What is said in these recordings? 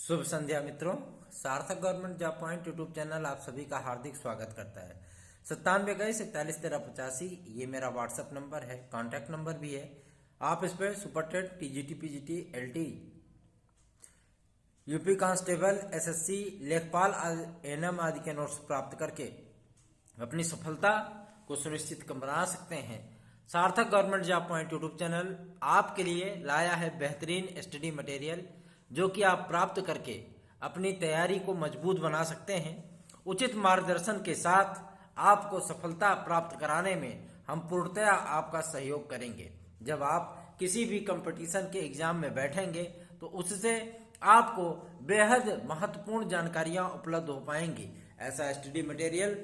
शुभ संध्या मित्रों। सार्थक government job point YouTube channel आप सभी का हार्दिक स्वागत करता है। 9721411385 ये मेरा व्हाट्सएप नंबर है, कॉन्टैक्ट नंबर भी है। आप इस पर super TET, TGT, PGT, LT, UP constable, SSC, लेखपाल, एएनएम आदि के नोट्स प्राप्त करके अपनी सफलता को सुनिश्चित बना सकते हैं। सार्थक government job point YouTube channel आपके लिए लाया है बेहतरीन स्टडी मटेरियल, जो कि आप प्राप्त करके अपनी तैयारी को मजबूत बना सकते हैं। उचित मार्गदर्शन के साथ आपको सफलता प्राप्त कराने में हम पूर्णतया आपका सहयोग करेंगे। जब आप किसी भी कंपटीशन के एग्जाम में बैठेंगे तो उससे आपको बेहद महत्वपूर्ण जानकारियां उपलब्ध हो पाएंगी। ऐसा स्टडी मटेरियल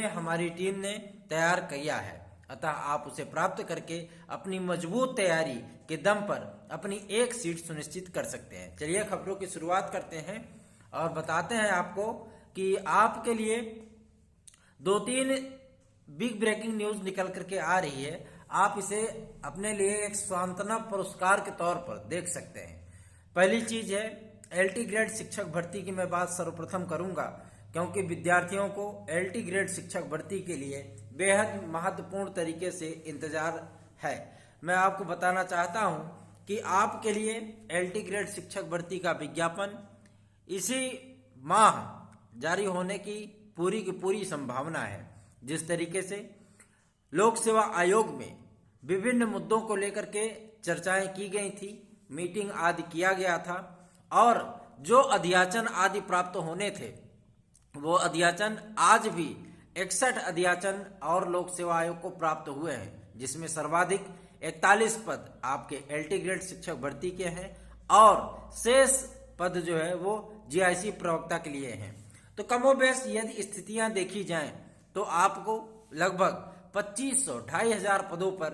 हमारी टीम ने तैयार किया है, अतः आप उसे प्राप्त करके अपनी मजबूत तैयारी के दम पर अपनी एक सीट सुनिश्चित कर सकते हैं। चलिए खबरों की शुरुआत करते हैं और बताते हैं आपको कि आपके लिए 2-3 बिग ब्रेकिंग न्यूज निकल करके आ रही है। आप इसे अपने लिए एक सांत्वना पुरस्कार के तौर पर देख सकते हैं। पहली चीज है एलटी ग्रेड शिक्षक भर्ती की मैं बात सर्वप्रथम करूंगा, क्योंकि विद्यार्थियों को एलटी ग्रेड शिक्षक भर्ती के लिए बेहद महत्वपूर्ण तरीके से इंतजार है। मैं आपको बताना चाहता हूं कि आपके लिए एलटी ग्रेड शिक्षक भर्ती का विज्ञापन इसी माह जारी होने की पूरी संभावना है। जिस तरीके से लोक सेवा आयोग में विभिन्न मुद्दों को लेकर के चर्चाएं की गई थी, मीटिंग आदि किया गया था और जो अध्याचन आदि प्राप्त होने थे वो अध्याचन आज भी 61 अध्याचन और लोक सेवा आयोग को प्राप्त हुए हैं, जिसमें सर्वाधिक 41 पद आपके एलटी ग्रेड शिक्षक भर्ती के हैं और शेष पद जो है वो जीआईसी प्रवक्ता के लिए हैं। तो कमोबेश यदि स्थितियां देखी जाएं तो आपको लगभग 2500-2500 पदों पर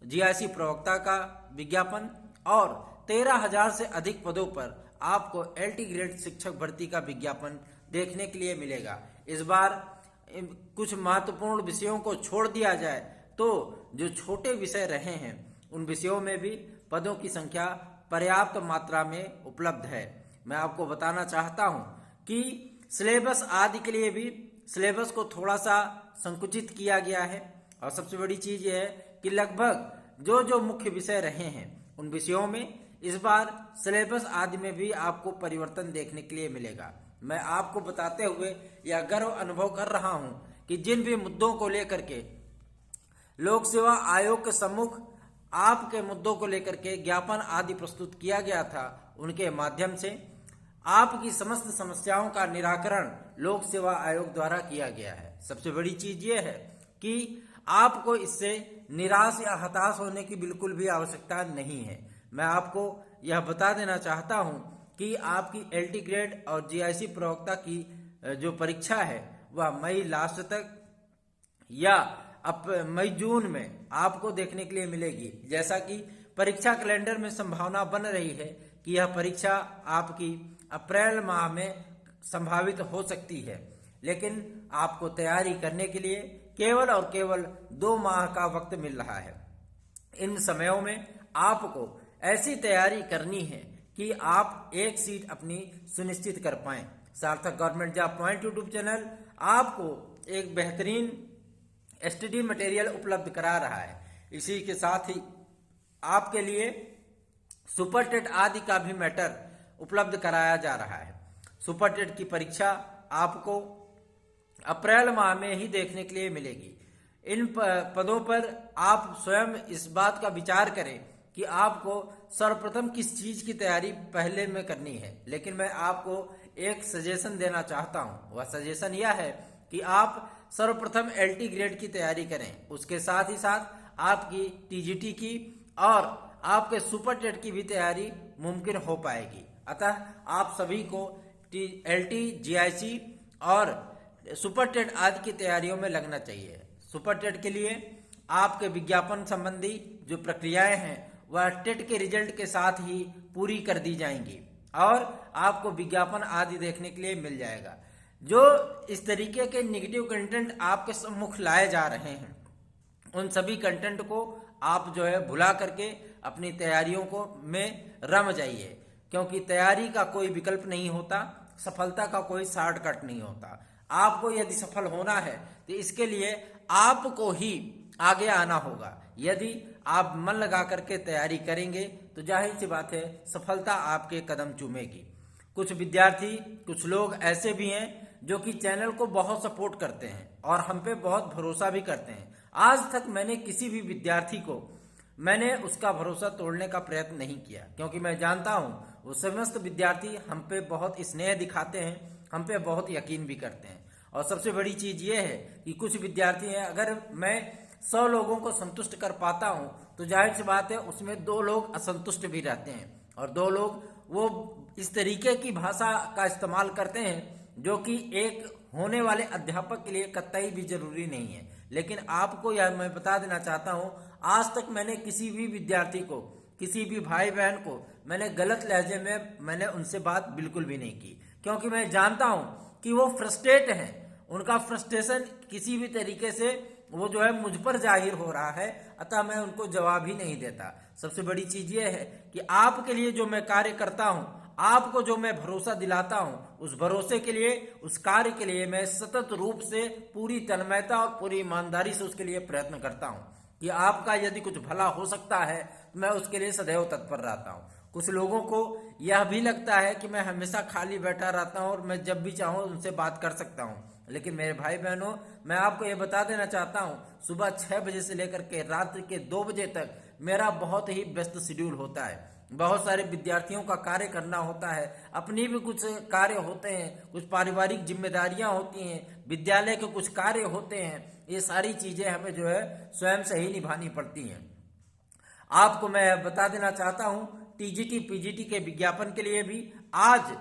जीआईसी प्रवक्ता का विज्ञापन और 13,000 से अधिक पदों पर आपको एलटी ग्रेड शिक्षक भर्ती का विज्ञापन देखने के लिए मिलेगा। इस बार कुछ महत्वपूर्ण विषयों को छोड़ दिया जाए तो जो छोटे विषय रहे हैं उन विषयों में भी पदों की संख्या पर्याप्त मात्रा में उपलब्ध है। मैं आपको बताना चाहता हूं कि सिलेबस आदि के लिए भी सिलेबस को थोड़ा सा संकुचित किया गया है और सबसे बड़ी चीज यह है कि लगभग जो मुख्य विषय रहे हैं उन विषयों में इस बार सिलेबस आदि में भी आपको परिवर्तन देखने के लिए मिलेगा। मैं आपको बताते हुए यह गर्व अनुभव कर रहा हूं कि जिन भी मुद्दों को लेकर के लोक सेवा आयोग के सम्मुख आपके मुद्दों को लेकर के ज्ञापन आदि प्रस्तुत किया गया था, उनके माध्यम से आपकी समस्त समस्याओं का निराकरण लोक सेवा आयोग द्वारा किया गया है। सबसे बड़ी चीज यह है कि आपको इससे निराश या हताश होने की बिल्कुल भी आवश्यकता नहीं है। मैं आपको यह बता देना चाहता हूं कि आपकी एलटी ग्रेड और जीआईसी प्रवक्ता की जो परीक्षा है वह मई लास्ट तक या मई जून में आपको देखने के लिए मिलेगी। जैसा कि परीक्षा कैलेंडर में संभावना बन रही है कि यह परीक्षा आपकी अप्रैल माह में संभावित हो सकती है, लेकिन आपको तैयारी करने के लिए केवल और केवल 2 माह का वक्त मिल रहा है। इन समयों में आपको ऐसी तैयारी करनी है कि आप एक सीट अपनी सुनिश्चित कर पाएं। सार्थक government job point YouTube channel आपको एक बेहतरीन स्टडी मटेरियल उपलब्ध करा रहा है। इसी के साथ ही आपके लिए सुपर टेट आदि का भी मैटर उपलब्ध कराया जा रहा है। सुपर टेट की परीक्षा आपको अप्रैल माह में ही देखने के लिए मिलेगी। इन पदों पर आप स्वयं इस बात का विचार करें कि आपको सर्वप्रथम किस चीज की तैयारी पहले में करनी है, लेकिन मैं आपको एक सजेशन देना चाहता हूं। वह सजेशन यह है कि आप सर्वप्रथम एलटी ग्रेड की तैयारी करें, उसके साथ ही साथ आपकी टीजीटी की और आपके सुपर टेट की भी तैयारी मुमकिन हो पाएगी। अतः आप सभी को एलटी, जीआईसी और सुपर टेट आदि की तैयारियों में लगना चाहिए। सुपर टेट के लिए आपके विज्ञापन संबंधी जो प्रक्रियाएं हैं वह टेट के रिजल्ट के साथ ही पूरी कर दी जाएंगी और आपको विज्ञापन आदि देखने के लिए मिल जाएगा। जो इस तरीके के नेगेटिव कंटेंट आपके सम्मुख लाए जा रहे हैं उन सभी कंटेंट को आप जो है भुला करके अपनी तैयारियों को में रम जाइए। क्योंकि तैयारी का कोई विकल्प नहीं होता, सफलता का कोई शॉर्टकट नहीं होता। आपको यदि सफल होना है तो इसके लिए आपको ही आगे आना होगा। यदि आप मन लगा करके तैयारी करेंगे तो जाहिर सी बात है सफलता आपके कदम चूमेगी। कुछ विद्यार्थी, कुछ लोग ऐसे भी हैं जो कि चैनल को बहुत सपोर्ट करते हैं और हम पे बहुत भरोसा भी करते हैं। आज तक मैंने किसी भी विद्यार्थी को मैंने उसका भरोसा तोड़ने का प्रयत्न नहीं किया, क्योंकि मैं जानता हूं वो समस्त विद्यार्थी हम पे बहुत स्नेह दिखाते हैं, हम पे बहुत यकीन भी करते हैं। और सबसे बड़ी चीज ये है कि कुछ विद्यार्थी हैं, अगर मैं 100 लोगों को संतुष्ट कर पाता हूं तो जाहिर सी बात है उसमें 2 लोग असंतुष्ट भी रहते हैं और 2 लोग वो इस तरीके की भाषा का इस्तेमाल करते हैं जो कि एक होने वाले अध्यापक के लिए कतई भी जरूरी नहीं है। लेकिन आपको यह मैं बता देना चाहता हूं, आज तक मैंने किसी भी विद्यार्थी को, किसी भी भाई बहन को मैंने गलत लहजे में मैंने उनसे बात बिल्कुल भी नहीं की, क्योंकि मैं जानता हूं कि वो फ्रस्ट्रेट हैं। उनका फ्रस्ट्रेशन किसी भी तरीके से वो जो है मुझ पर जाहिर हो रहा है, अतः मैं उनको जवाब ही नहीं देता। सबसे बड़ी चीज ये है कि आपके लिए जो मैं कार्य करता हूं, आपको जो मैं भरोसा दिलाता हूं, उस भरोसे के लिए, उस कार्य के लिए मैं सतत रूप से पूरी तन्मयता और पूरी ईमानदारी से उसके लिए प्रयत्न करता हूं कि आपका यदि कुछ भला हो सकता है तो मैं उसके लिए सदैव तत्पर रहता हूं। कुछ लोगों को यह भी लगता है कि मैं हमेशा खाली बैठा रहता हूं और मैं जब भी चाहूं उनसे बात कर सकता हूं, लेकिन मेरे भाई बहनों, मैं आपको यह बता देना चाहता हूं, सुबह 6 बजे से लेकर के रात्रि के 2 बजे तक मेरा बहुत ही व्यस्त शेड्यूल होता है। बहुत सारे विद्यार्थियों का कार्य करना होता है, अपनी भी कुछ कार्य होते हैं, कुछ पारिवारिक जिम्मेदारियां होती हैं, विद्यालय के कुछ कार्य होते हैं। ये सारी चीजें हमें जो है स्वयं से ही निभानी पड़ती हैं। आपको मैं बता देना चाहता हूं, टीजीटी पीजीटी के विज्ञापन के लिए भी आज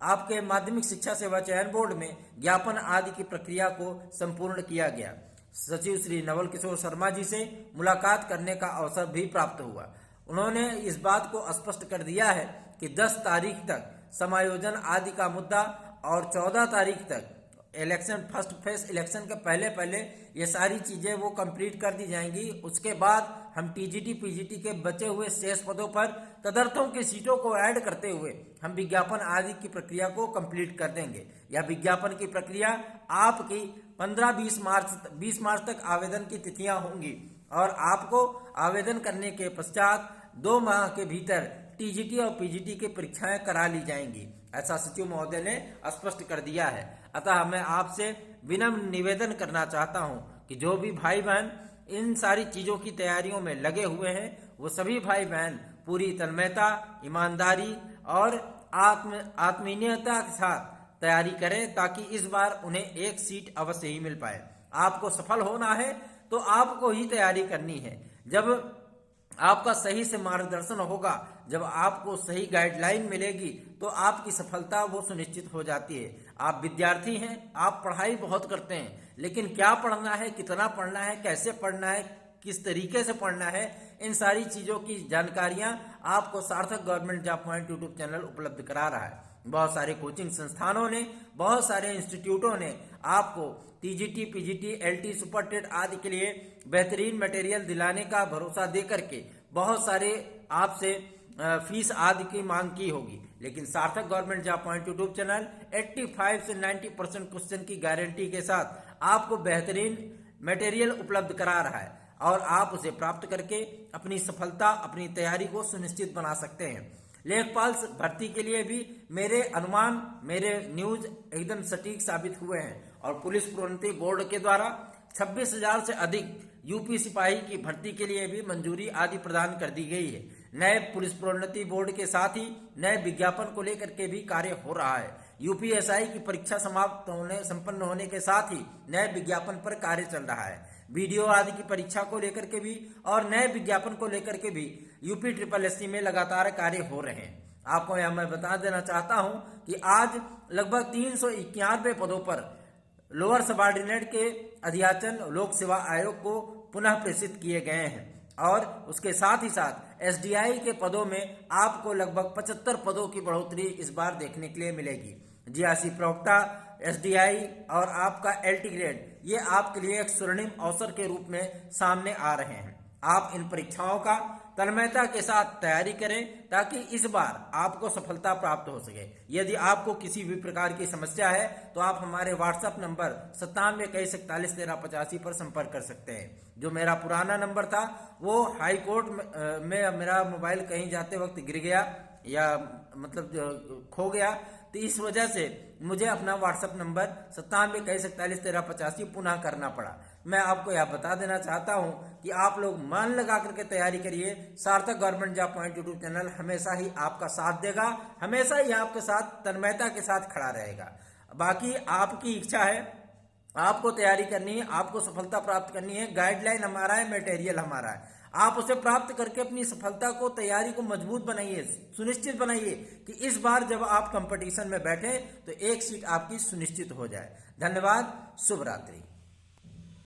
आपके माध्यमिक शिक्षा सेवा चयन बोर्ड में ज्ञापन आदि की प्रक्रिया को संपूर्ण किया गया। सचिव श्री नवल किशोर शर्मा जी से मुलाकात करने का अवसर भी प्राप्त हुआ। उन्होंने इस बात को स्पष्ट कर दिया है कि 10 तारीख तक समायोजन आदि का मुद्दा और 14 तारीख तक इलेक्शन, फर्स्ट फेज इलेक्शन के पहले ये सारी चीजें वो कंप्लीट कर दी जाएंगी। उसके बाद हम टीजीटी पीजीटी के बचे हुए शेष पदों पर तदर्थों की सीटों को ऐड करते हुए हम विज्ञापन आदि की प्रक्रिया को कंप्लीट कर देंगे। यह विज्ञापन की प्रक्रिया आपकी 15-20 मार्च तक आवेदन की तिथियां होंगी और आपको आवेदन करने के पश्चात 2 माह के भीतर टीजीटी और पीजीटी की परीक्षाएं करा ली जाएंगी, ऐसा सचिव महोदय ने स्पष्ट कर दिया है। अतः मैं आपसे विनम्र निवेदन करना चाहता हूं कि जो भी भाई बहन इन सारी चीजों की तैयारियों में लगे हुए हैं, वो सभी भाई बहन पूरी तन्मयता, ईमानदारी और आत्मीयता के साथ तैयारी करें, ताकि इस बार उन्हें एक सीट अवश्य ही मिल पाए। आपको सफल होना है तो आपको ही तैयारी करनी है। जब आपका सही से मार्गदर्शन होगा, जब आपको सही गाइडलाइन मिलेगी तो आपकी सफलता वो सुनिश्चित हो जाती है। आप विद्यार्थी हैं, आप पढ़ाई बहुत करते हैं, लेकिन क्या पढ़ना है, कितना पढ़ना है, कैसे पढ़ना है, किस तरीके से पढ़ना है, इन सारी चीजों की जानकारियां आपको सार्थक government job point YouTube channel उपलब्ध करा रहा है। बहुत सारे कोचिंग संस्थानों ने, बहुत सारे इंस्टीट्यूटों ने आपको TGT PGT LT super TET आदि के लिए बेहतरीन मटेरियल दिलाने का भरोसा दे करके बहुत सारे आपसे फीस आदि की मांग की होगी, लेकिन सार्थक government job point YouTube channel 85 से 90% क्वेश्चन की गारंटी के साथ आपको बेहतरीन मटेरियल उपलब्ध करा रहा है और आप उसे प्राप्त करके अपनी सफलता, अपनी तैयारी को सुनिश्चित बना सकते हैं। लेखपाल भर्ती के लिए भी मेरे अनुमान, मेरे न्यूज एकदम सटीक साबित हुए हैं और पुलिस प्रोन्नति बोर्ड के द्वारा 26,000 से अधिक यूपी सिपाही की भर्ती के लिए भी मंजूरी आदि प्रदान कर दी गई है। नए पुलिस प्रोन्नति बोर्ड के साथ ही नए विज्ञापन को लेकर के भी कार्य हो रहा है। यूपीएसआई की परीक्षा संपन्न होने के साथ ही नए विज्ञापन पर कार्य चल रहा है। वीडियो आदि की परीक्षा को लेकर के भी और नए विज्ञापन को लेकर के भी यूपी SSC में लगातार कार्य हो रहे हैं। आपको यह मैं बता देना चाहता हूं कि आज लगभग 391 पदों पर लोअर सबऑर्डिनेट के अध्याचन लोक सेवा आयोग को पुनः प्रेषित किए गए हैं और उसके साथ ही साथ एसडीआई के पदों में आपको लगभग 75 पदों की बढ़ोतरी इस बार देखने के लिए मिलेगी। जीआरसी प्रवक्ता, एसडीआई और आपका एलटी ग्रेड, ये आपके लिए एक स्वर्णिम अवसर के रूप में सामने आ रहे हैं। आप इन परीक्षाओं का तन्मयता के साथ तैयारी करें ताकि इस बार आपको सफलता प्राप्त हो सके। यदि आपको किसी भी प्रकार की समस्या है तो आप हमारे व्हाट्सएप नंबर 9721411385 पर संपर्क कर सकते हैं। जो मेरा पुराना नंबर था वो हाई कोर्ट में मेरा मोबाइल कहीं जाते वक्त गिर गया या मतलब खो गया, तो इस वजह से मुझे अपना व्हाट्सएप नंबर 9721411385 पुनः करना पड़ा। मैं आपको यह बता देना चाहता हूं कि आप लोग मन लगा करके तैयारी करिए। सार्थक government job point YouTube channel हमेशा ही आपका साथ देगा, हमेशा ही आपके साथ तन्मयता के साथ खड़ा रहेगा। बाकी आपकी इच्छा है, आपको तैयारी करनी है, आपको सफलता प्राप्त करनी है। गाइडलाइन हमारा है, मटेरियल हमारा है। आप उसे प्राप्त करके अपनी सफलता को, तैयारी को मजबूत बनाइए, सुनिश्चित बनाइए कि इस बार जब आप कंपटीशन में बैठे तो एक सीट आपकी सुनिश्चित हो जाए। धन्यवाद, शुभ रात्रि।